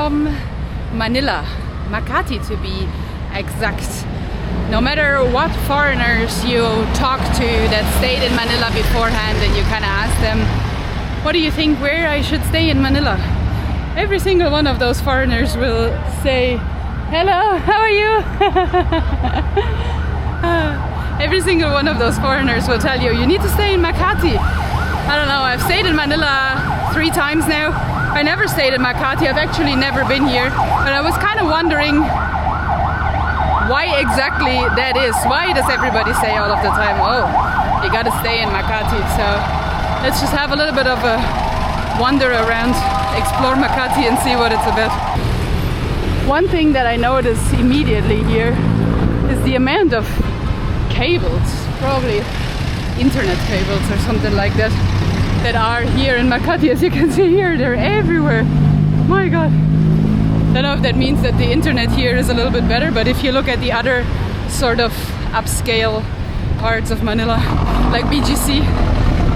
from Manila, Makati to be exact. No matter what foreigners you talk to that stayed in Manila beforehand and you kind of ask them, what do you think where I should stay in Manila? Every single one of those foreigners will say, hello, how are you? Every single one of those foreigners will tell you, you need to stay in Makati. I don't know, I've stayed in Manila 3 times now. I never stayed in Makati, I've actually never been here. But I was kind of wondering why exactly that is. Why does everybody say all of the time, oh, you gotta stay in Makati? So let's just have a little bit of a wander around, explore Makati and see what it's about. One thing that I notice immediately here is the amount of cables, probably internet cables or something like that, that are here in Makati. As you can see here, they're everywhere. My god. I don't know if that means that the internet here is a little bit better, but if you look at the other sort of upscale parts of Manila, like BGC,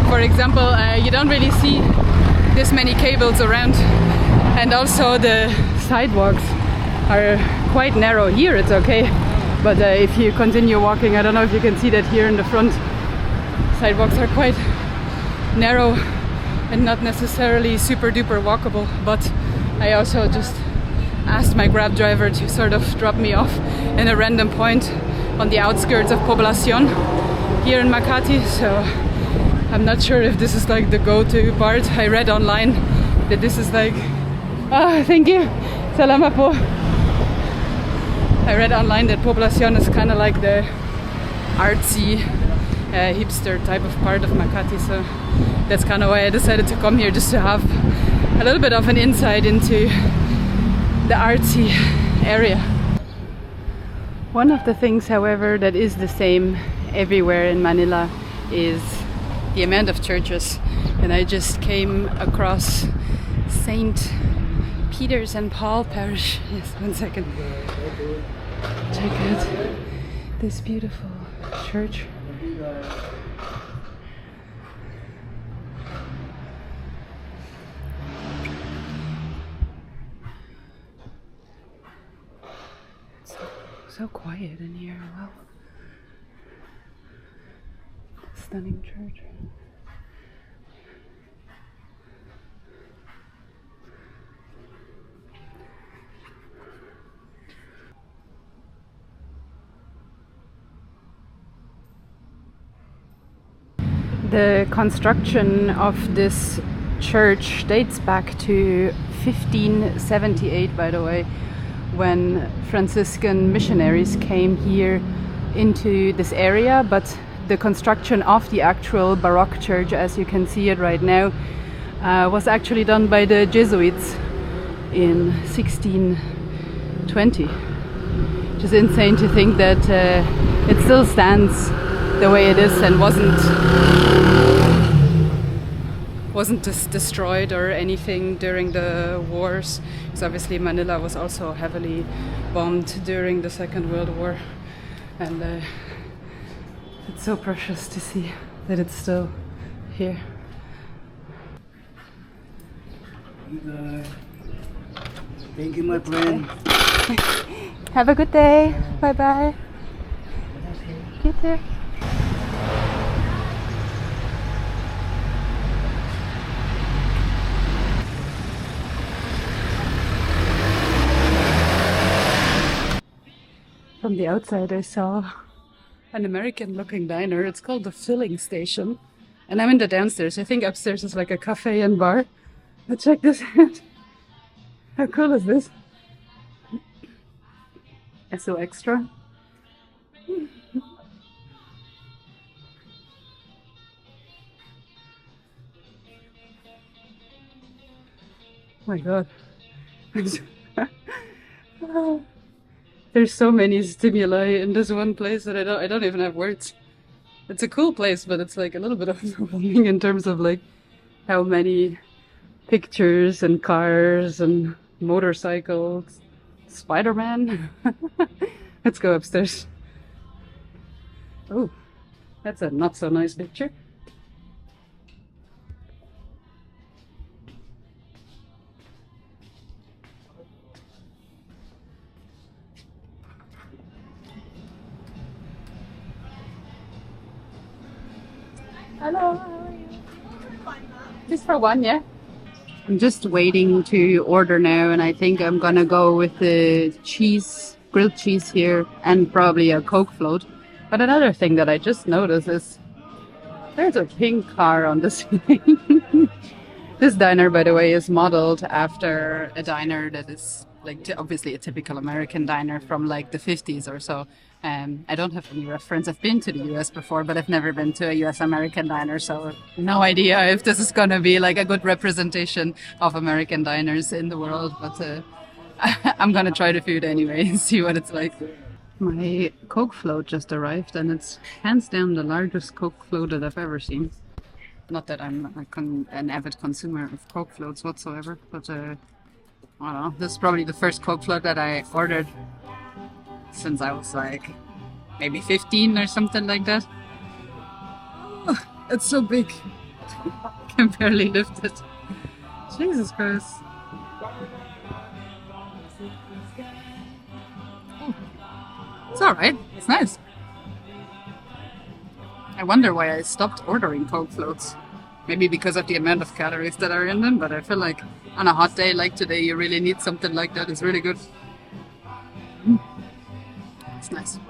for example, you don't really see this many cables around, and also the sidewalks are quite narrow. Here it's okay, but if you continue walking, I don't know if you can see that here in the front, sidewalks are quite narrow and not necessarily super duper walkable. But I also just asked my Grab driver to sort of drop me off in a random point on the outskirts of Poblacion here in Makati, so I'm not sure if this is like the go-to part. I read online that this is like, thank you, salamat po. I read online that Poblacion is kind of like the artsy, hipster type of part of Makati, so that's kind of why I decided to come here, just to have a little bit of an insight into the artsy area. One of the things, however, that is the same everywhere in Manila is the amount of churches. And I just came across St. Peter's and Paul Parish. Yes, one second. Check out this beautiful church. So quiet in here. Wow. Stunning church. The construction of this church dates back to 1578, by the way, when Franciscan missionaries came here into this area. But the construction of the actual Baroque church, as you can see it right now, was actually done by the Jesuits in 1620. Which is insane to think that it still stands the way it is and wasn't just destroyed or anything during the wars, because obviously Manila was also heavily bombed during the Second World War, and it's so precious to see that it's still here. Thank you, my friend. Have a good day. Bye bye. Get there. From the outside I saw an American looking diner. It's called the Filling Station. And I'm in the downstairs. I think upstairs is like a cafe and bar. But check this out. How cool is this? SO Extra. My god. There's so many stimuli in this one place that I don't even have words. It's a cool place, but it's like a little bit overwhelming in terms of like how many pictures and cars and motorcycles. Spider-Man. Let's go upstairs. Oh, that's a not so nice picture. Hello, how are you? Just for one, yeah? I'm just waiting to order now, and I think I'm gonna go with the cheese, grilled cheese here, and probably a Coke float. But another thing that I just noticed is there's a pink car on the ceiling. This diner, by the way, is modeled after a diner that is like obviously a typical American diner from like the 50s or so. I don't have any reference. I've been to the US before, but I've never been to a US American diner, so no idea if this is gonna be like a good representation of American diners in the world. But I'm gonna try the food anyway and see what it's like. My Coke float just arrived, and it's hands down the largest Coke float that I've ever seen. Not that I'm an avid consumer of Coke floats whatsoever, but I don't know. This is probably the first Coke float that I ordered since I was like maybe 15 or something like that. Oh, it's so big. I can barely lift it. Jesus Christ. Oh, it's alright. It's nice. I wonder why I stopped ordering Coke floats. Maybe because of the amount of calories that are in them, but I feel like on a hot day like today, you really need something like that. It's really good. It's nice.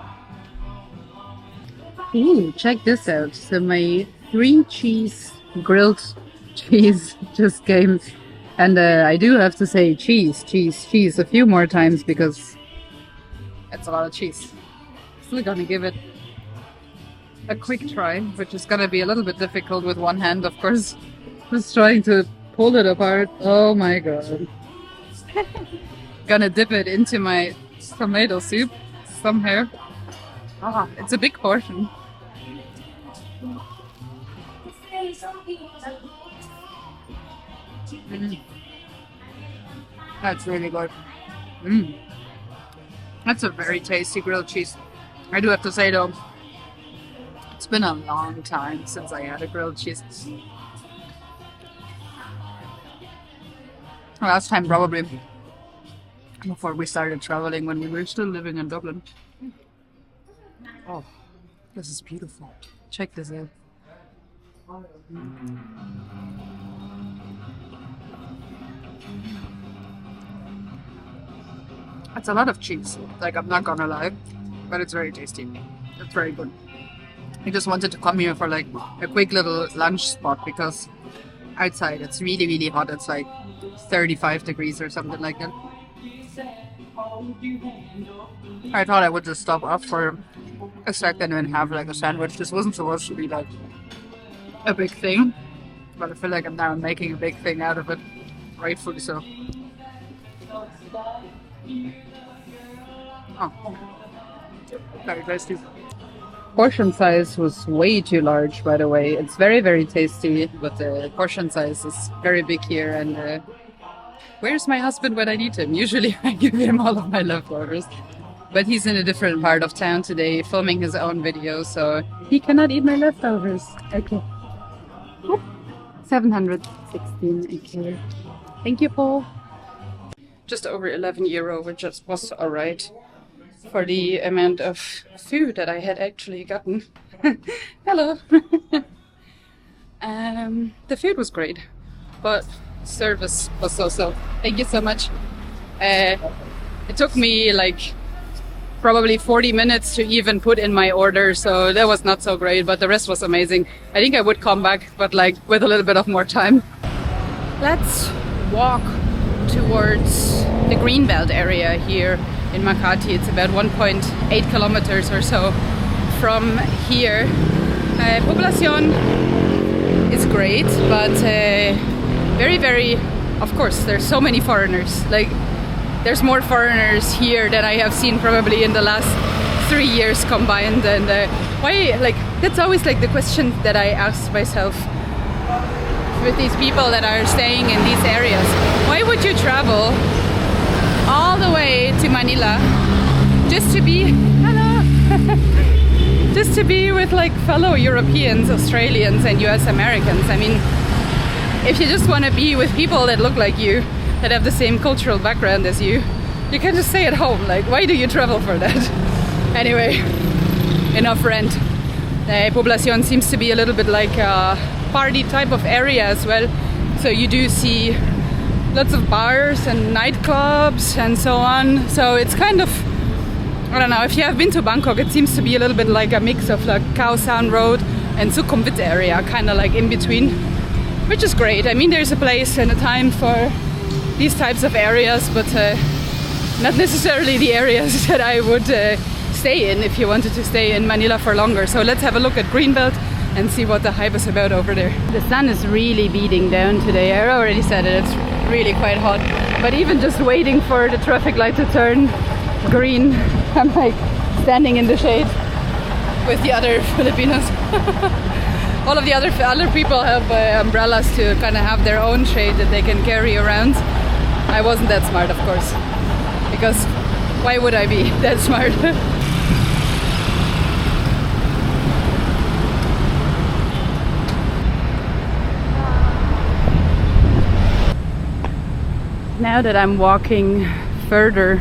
Ooh, check this out. So my 3 cheese grilled cheese just came. And I do have to say cheese a few more times because it's a lot of cheese. Still gonna give it a quick try, which is gonna be a little bit difficult with one hand, of course. Just trying to pull it apart. Oh my god. Gonna dip it into my tomato soup somehow. Ah, it's a big portion. That's really good. That's a very tasty grilled cheese. I do have to say though, it's been a long time since I had a grilled cheese. Last time probably before we started traveling when we were still living in Dublin. Oh, this is beautiful. Check this out. It's a lot of cheese, like I'm not gonna lie, but it's very tasty. It's very good. I just wanted to come here for like a quick little lunch spot because outside it's really, really hot. It's like 35 degrees or something like that. I thought I would just stop off for a second and have like a sandwich. This wasn't supposed to be like a big thing, but I feel like I'm now making a big thing out of it, rightfully so. Oh, very tasty. Portion size was way too large, by the way. It's very, very tasty, but the portion size is very big here. And where's my husband when I need him? Usually I give him all of my leftovers. But he's in a different part of town today, filming his own video, so he cannot eat my leftovers. Okay. 716, okay. Thank you, Paul. Just over €11, which was alright for the amount of food that I had actually gotten. Hello. The food was great, but service was so-so. Thank you so much. It took me like probably 40 minutes to even put in my order, so that was not so great, but the rest was amazing. I think I would come back, but like with a little bit of more time. Let's walk towards the Greenbelt area here in Makati. It's about 1.8 kilometers or so from here. Poblacion is great, but very, very, of course, there's so many foreigners. Like, there's more foreigners here than I have seen probably in the last 3 years combined. And why, like, that's always like the question that I ask myself with these people that are staying in these areas. Why would you travel all the way to Manila just to be, hello, just to be with like fellow Europeans, Australians and US Americans? I mean, if you just want to be with people that look like you, that have the same cultural background as you can just stay at home. Like, why do you travel for that? Anyway, enough rant. Poblacion seems to be a little bit like a party type of area as well. So you do see lots of bars and nightclubs and so on. So it's kind of, I don't know, if you have been to Bangkok, it seems to be a little bit like a mix of like Khao San Road and Sukhumvit area, kind of like in between, which is great. I mean, there's a place and a time for these types of areas, but not necessarily the areas that I would stay in if you wanted to stay in Manila for longer. So let's have a look at Greenbelt and see what the hype is about over there. The sun is really beating down today. I already said it, it's really quite hot. But even just waiting for the traffic light to turn green, I'm like standing in the shade with the other Filipinos. All of the other people have umbrellas to kind of have their own shade that they can carry around. I wasn't that smart, of course, because why would I be that smart? Now that I'm walking further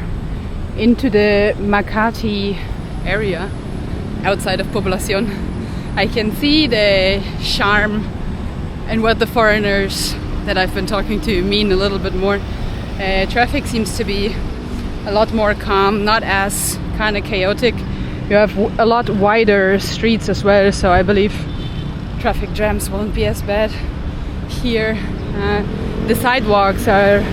into the Makati area outside of Poblacion, I can see the charm and what the foreigners that I've been talking to mean a little bit more. Traffic seems to be a lot more calm, not as kind of chaotic. You have a lot wider streets as well, so I believe traffic jams won't be as bad here. The sidewalks are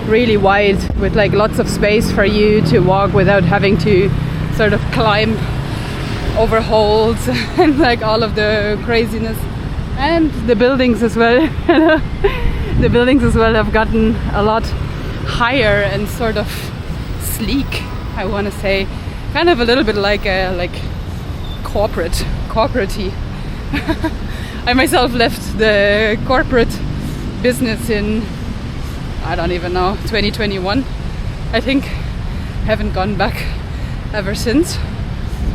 really wide with like lots of space for you to walk without having to sort of climb over holes and like all of the craziness. And the buildings as well the buildings as well have gotten a lot higher and sort of sleek, I want to say, kind of a little bit like corporate-y. I myself left the corporate business in, I don't even know, 2021 I think. Haven't gone back ever since,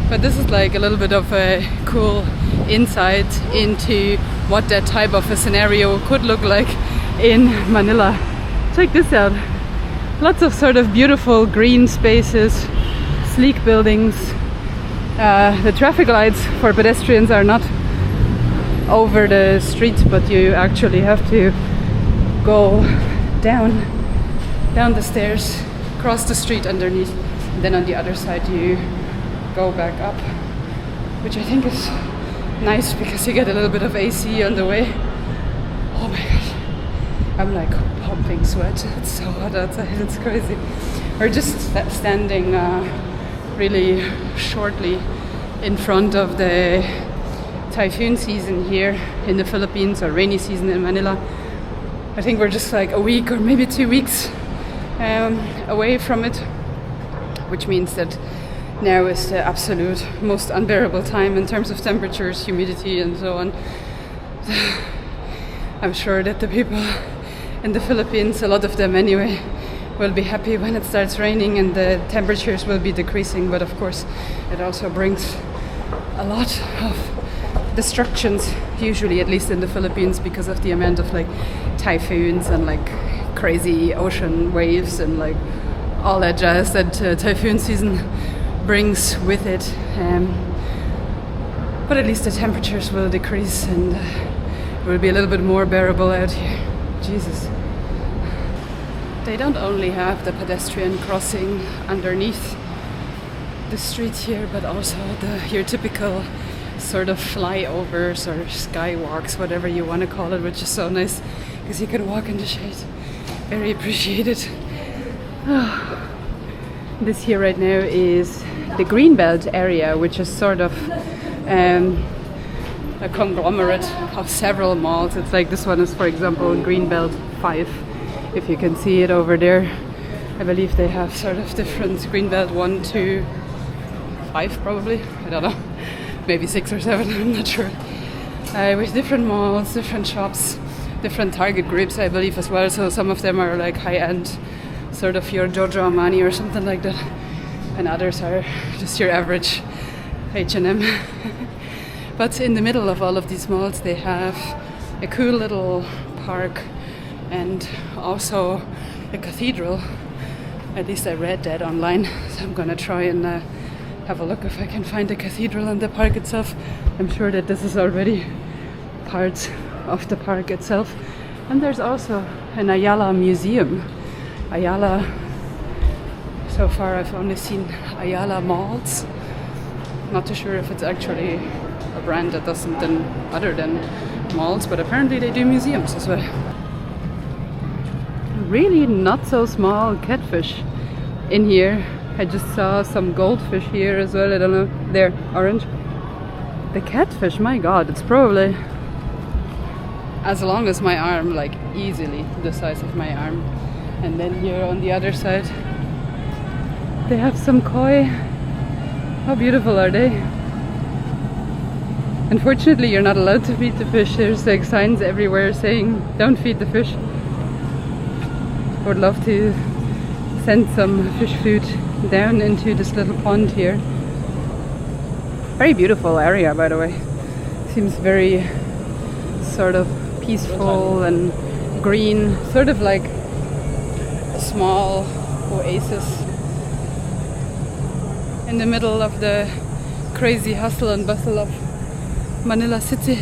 but this is like a little bit of a cool insight into what that type of a scenario could look like in Manila. Check this out. Lots of sort of beautiful green spaces, sleek buildings. The traffic lights for pedestrians are not over the street, but you actually have to go down the stairs, cross the street underneath, and then on the other side you go back up, which I think is nice because you get a little bit of AC on the way. Oh my gosh, I'm like pumping sweat. It's so hot outside, it's crazy. We're just standing really shortly in front of the typhoon season here in the Philippines, or rainy season in Manila. I think we're just like a week or maybe 2 weeks away from it, which means that now is the absolute most unbearable time in terms of temperatures, humidity and so on. I'm sure that the people in the Philippines, a lot of them anyway, will be happy when it starts raining and the temperatures will be decreasing, but of course it also brings a lot of destructions, usually, at least in the Philippines, because of the amount of like typhoons and like crazy ocean waves and like all that jazz that typhoon season brings with it. But at least the temperatures will decrease and it will be a little bit more bearable out here. Jesus. They don't only have the pedestrian crossing underneath the street here, but also your typical sort of flyovers or skywalks, whatever you want to call it, which is so nice because you can walk in the shade. Very appreciated. This here right now is the Greenbelt area, which is sort of a conglomerate of several malls. It's like this one is, for example, Greenbelt 5. If you can see it over there, I believe they have sort of different Greenbelt 1, 2, 5 probably. I don't know. Maybe 6 or 7, I'm not sure. With different malls, different shops, different target groups, I believe, as well. So some of them are like high-end, sort of your Giorgio Armani or something like that, and others are just your average H&M. But in the middle of all of these malls, they have a cool little park and also a cathedral. At least I read that online, so I'm gonna try and have a look if I can find the cathedral and the park itself. I'm sure that this is already part of the park itself. And there's also an Ayala museum. Ayala, so far I've only seen Ayala malls. Not too sure if it's actually a brand that does something other than malls, but apparently they do museums as well. Really not so small catfish in here. I just saw some goldfish here as well. I don't know. There, orange. The catfish, my god, it's probably as long as my arm, like easily the size of my arm. And then here on the other side, they have some koi. How beautiful are they? Unfortunately, you're not allowed to feed the fish. There's like signs everywhere saying, don't feed the fish. I would love to send some fish food down into this little pond here. Very beautiful area, by the way. Seems very sort of peaceful and green, sort of like a small oasis in the middle of the crazy hustle and bustle of Manila city.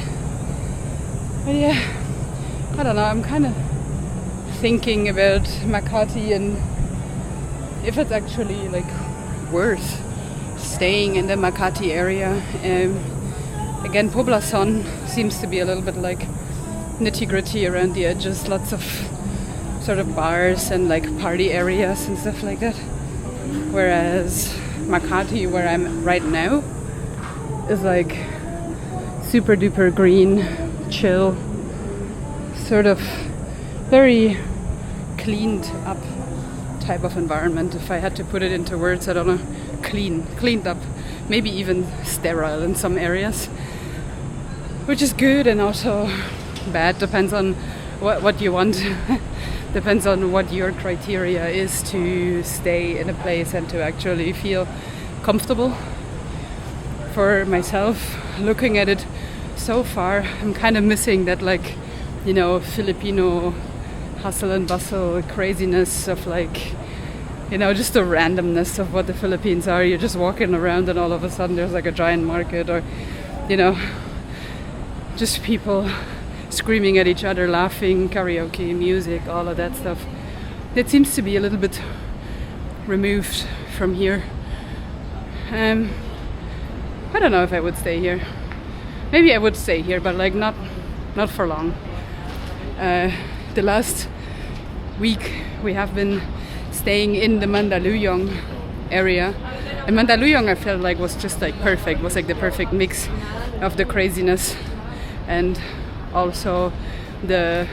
But yeah, I don't know, I'm kind of thinking about Makati and if it's actually like worth staying in the Makati area. Again, Poblacion seems to be a little bit like nitty-gritty around the edges, lots of sort of bars and like party areas and stuff like that. Whereas Makati, where I'm right now, is like super duper green, chill, sort of very cleaned up type of environment. If I had to put it into words, I don't know, cleaned up, maybe even sterile in some areas, which is good and also bad, depends on what you want. Depends on what your criteria is to stay in a place and to actually feel comfortable. For myself, looking at it so far, I'm kind of missing that, like, you know, Filipino hustle and bustle craziness of, like, you know, just the randomness of what the Philippines are. You're just walking around and all of a sudden there's like a giant market, or, you know, just people screaming at each other, laughing, karaoke, music, all of that stuff. It seems to be a little bit removed from here. I don't know if I would stay here. Maybe I would stay here, but like not for long. The last week we have been staying in the Mandaluyong area. And Mandaluyong, I felt like, was just like perfect. Was like the perfect mix of the craziness and also the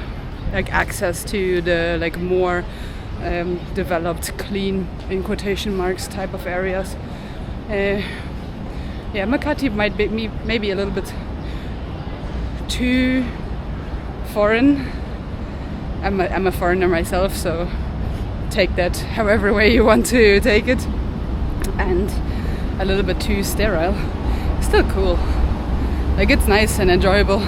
like access to the like more developed, clean, in quotation marks, type of areas. Yeah, Makati might be maybe a little bit too foreign. I'm a foreigner myself, so take that however way you want to take it. And a little bit too sterile. Still cool. Like, it's nice and enjoyable.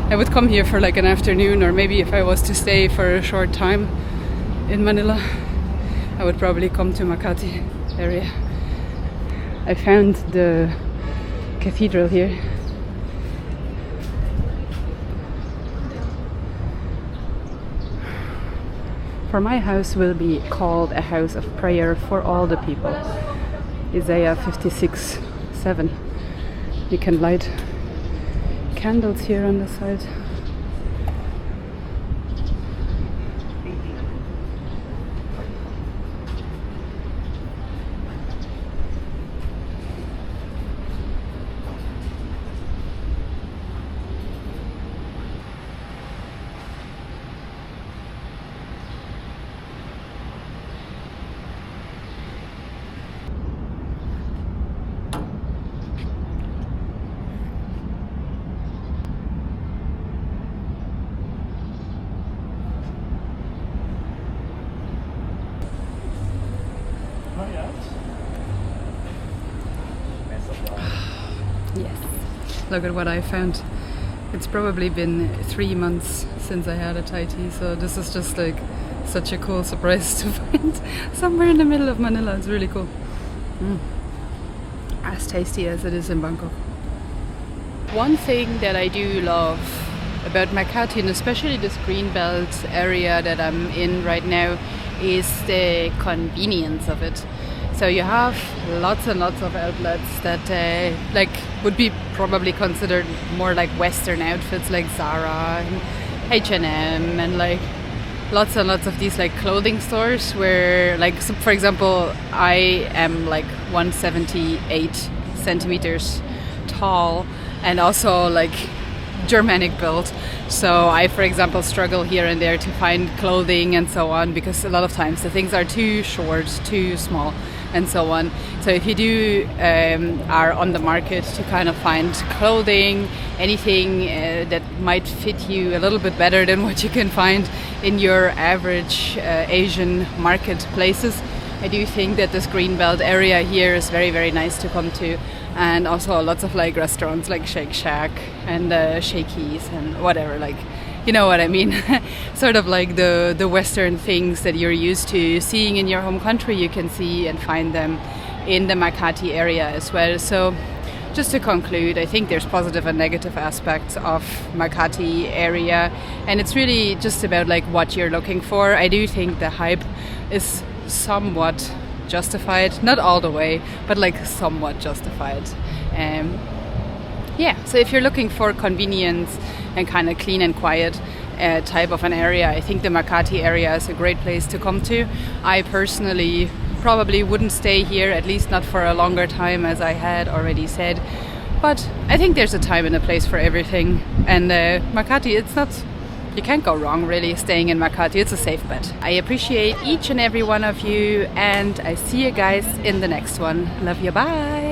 I would come here for like an afternoon, or maybe if I was to stay for a short time in Manila, I would probably come to Makati area. I found the cathedral here. For my house will be called a house of prayer for all the people. Isaiah 56:7. You can light candles here on the side. Yes, look at what I found. It's probably been 3 months since I had a Thai tea, so this is just like such a cool surprise to find somewhere in the middle of Manila. It's really cool. as tasty as it is in Bangkok. One thing that I do love about Makati, and especially this Greenbelt area that I'm in right now, is the convenience of it. So you have lots and lots of outlets that like would be probably considered more like Western outfits, like Zara and H&M, and like lots and lots of these like clothing stores where, like, so for example, I am like 178 centimeters tall and also like Germanic build. So I, for example, struggle here and there to find clothing and so on, because a lot of times the things are too short, too small, and so on. So if you do are on the market to kind of find clothing, anything that might fit you a little bit better than what you can find in your average Asian marketplaces, I do think that this Greenbelt area here is very, very nice to come to. And also lots of like restaurants like Shake Shack and Shakey's and whatever, like, you know what I mean. Sort of like the Western things that you're used to seeing in your home country, you can see and find them in the Makati area as well. So just to conclude, I think there's positive and negative aspects of Makati area, and it's really just about like what you're looking for. I do think the hype is somewhat justified, not all the way, but like somewhat justified. Yeah, so if you're looking for convenience and kind of clean and quiet type of an area, I think the Makati area is a great place to come to. I personally probably wouldn't stay here, at least not for a longer time, as I had already said, but I think there's a time and a place for everything. And Makati, it's not, you can't go wrong really staying in Makati. It's a safe bet. I appreciate each and every one of you, and I see you guys in the next one. Love you, bye.